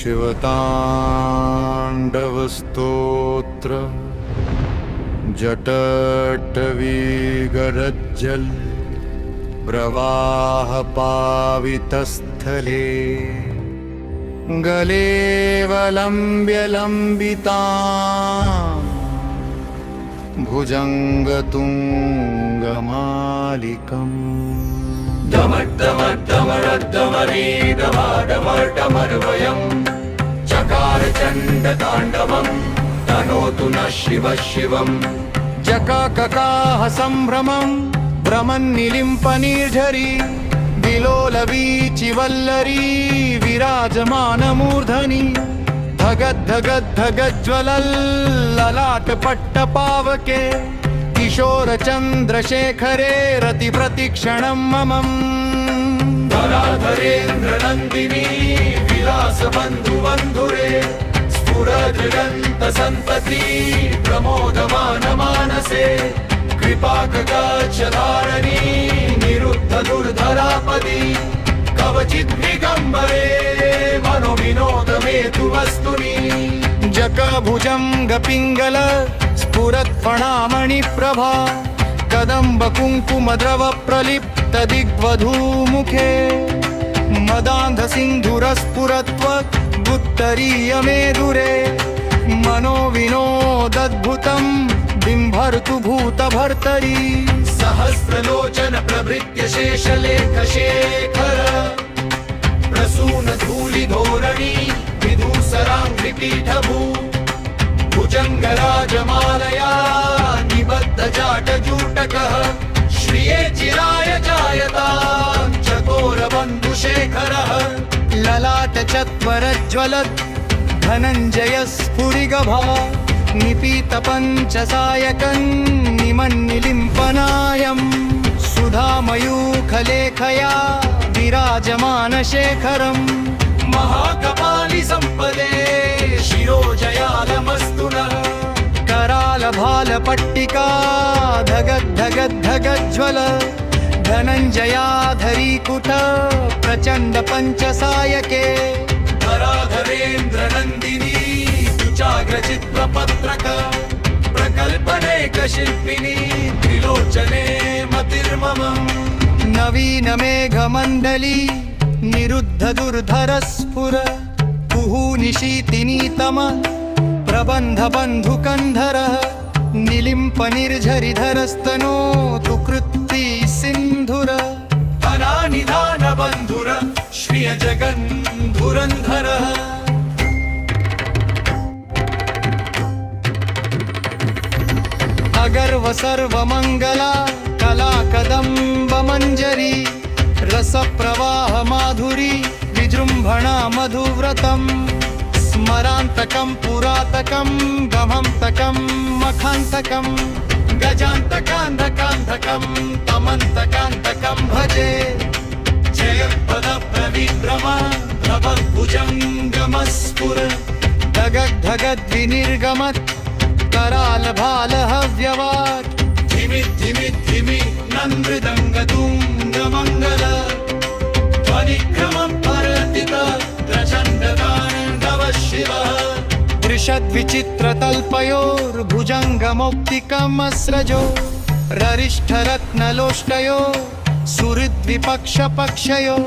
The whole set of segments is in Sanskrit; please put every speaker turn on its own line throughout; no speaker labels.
शिवताण्डवस्तोत्र जटट्टवीगरज्जल प्रवाहपावितस्थले गलेवलम्ब्य लम्बितां भुजङ्गतुङ्गमालिकम्
डमर्डमर्डमरद्दमरेदमाडमर्डमर्वयम् चकार चण्डताण्डवम् तनोतु नः शिवः शिवम्
जकाककाः सम्भ्रमम् भ्रमन्निलिम्पनिर्झरी विलोलवीचिवल्लरी विराजमानमूर्धनि धगद्धगद्धगज्ज्वलल्ललाटपट्टपावके किशोरचन्द्रशेखरे रतिप्रतिक्षणं ममम्
धराधरेन्द्रनन्दिनी विलासबन्धुबन्धुरे स्फुरदृगन्तसन्तती प्रमोदमानमानसे कृपाकटाक्षधारिणी निरुद्धदुर्धरापदी कवचिद्विगम्बरे मनोविनोदमेतु वस्तुनि
जकभुजङ्गपिङ्गल स्फुरत्फणामणिप्रभा कदम्बकुङ्कुमद्रवप्रलिप्तदिग्वधूमुखे मदान्धसिन्धुरस्फुरत्वदुत्तरीयमेदुरे मनोविनोदद्भुतं बिम्भर्तु भूतभर्तरी
सहस्रलोचन प्रभृत्य शेषलेखशेखर प्रसूनधूलिधोरणी विधूसराङ्घ्रिपीठभू भुजङ्गराजमालया निबद्धजाटजूटकः श्रिये चिराय जायतां चकोरबन्धुशेखरः
ललाटचत्वरज्ज्वलत् धनञ्जयस्फुरिगभा निपीतपञ्चसायकन् निमन्निलिम्पनायम् सुधामयूखलेखया विराजमानशेखरम्
महाकपालि सम्पदे शिरोजयालमस्तु नः
करालभालपट्टिका धगद्धगद्धगज्ज्वल धनञ्जयाधरीकुट प्रचण्ड पञ्चसायके
धराधरेन्द्रनन्दिनी सुचाग्रचित्रपत्रक प्रकल्पनेकशिल्पिनी त्रिलोचने मतिर्ममम्
नवीनमेघमण्डली निरुद्धदुर्धरस्फुर कुहूनिशीतिनीतम प्रबन्धबन्धुकन्धरः निलिम्पनिर्झरिधरस्तनोतु कृत्ति सिन्धुर
धनानिधानबन्धुर श्रियजगन्धुरन्धरः
अगर्व सर्वमङ्गला कलाकदम्बमञ्जरी रसप्रवाह माधुरी विजृम्भणा मधुव्रतम् स्मरान्तकं पुरातकं गमन्तकं मखान्तकं गजान्तकान्धकान्धकं तमन्तकान्तकं भजे जयपदप्रविभ्रमा भवद्भुजङ्गमस्फुर धगद्धगद्विनिर्गमत् करालभालहव्यवाट्
धिमि धिमि धिमि नन्दृदङ्गतुङ्गमङ्गल ध्वनिक्रमं परतित प्रचण्डताण्डव शिवः
दृशद्विचित्रतल्पयोर्भुजङ्गमौक्तिकमस्रजो ररिष्ठरत्नलोष्टयो सुहृद्विपक्षपक्षयो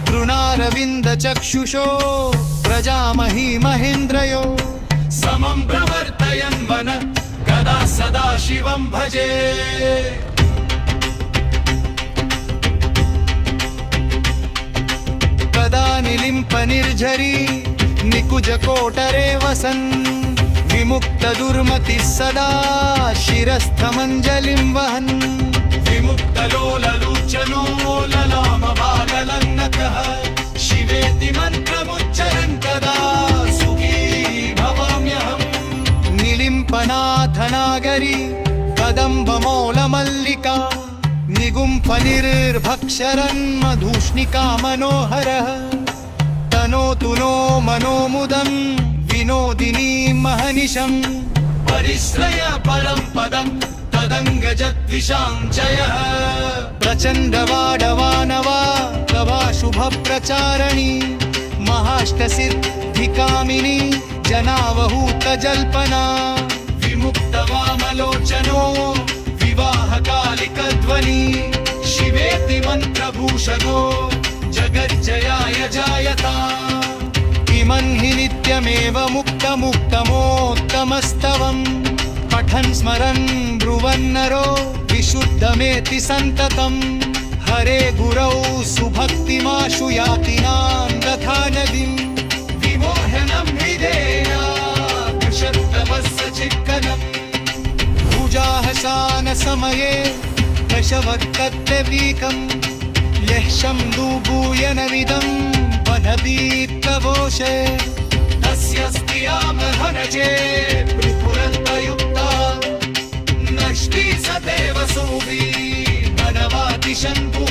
तृणारविन्दचक्षुषो प्रजामही महेन्द्रयो
समं प्रवर्तयन् मन कदा सदा शिवं भजे
कदा निलिम्पनिर्झरी निकुजकोटरे वसन् विमुक्तदुर्मतिः सदा शिरस्थमञ्जलिं वहन्
विमुक्तलोललोचनो ललामबाललङ्गकः शिवेति मन्त्रमुच्चरन् कदा सुखी भवाम्यहम्
निलिम्पनाथनागरी कदम्बमौलमल्लिका निगुम्फनिर्भक्षरन्मधूष्णिका मनोहरः तनोतु नो मनोमुदं विनोदिनी महनिशम्
परिश्रय परं पदं तदङ्गजद्विषाञ्चयः
प्रचण्डवाडवानवा तवा शुभप्रचारणी महाष्टसिद्धिकामिनी जनावहूतजल्पना
विमुक्तवामलोचनो विवाहकालिकध्वनि शिवेति मन्त्रभूषणो जगज्जयाय जायता
इमं हि नित्यमेव मुक्तमुक्तमोत्तमस्तवम् पठन् स्मरन् ब्रुवन्नरो विशुद्धमेति सन्ततम् हरे गुरौ सुभक्तिमाशु यातिनां तथा नदीम्
विमोहनं विधेया कृषत्तमस्य चिक्कनम्
पूजाहसानसमये दशवक्तव्यवीकम् यः शम्दुभूयनमिदं वनदीप्तवोषे
तस्य स्त्रियामहनजे त्रिपुरन्तयुक्ता नष्टि सदेव सोऽपि वनवाति शम्भु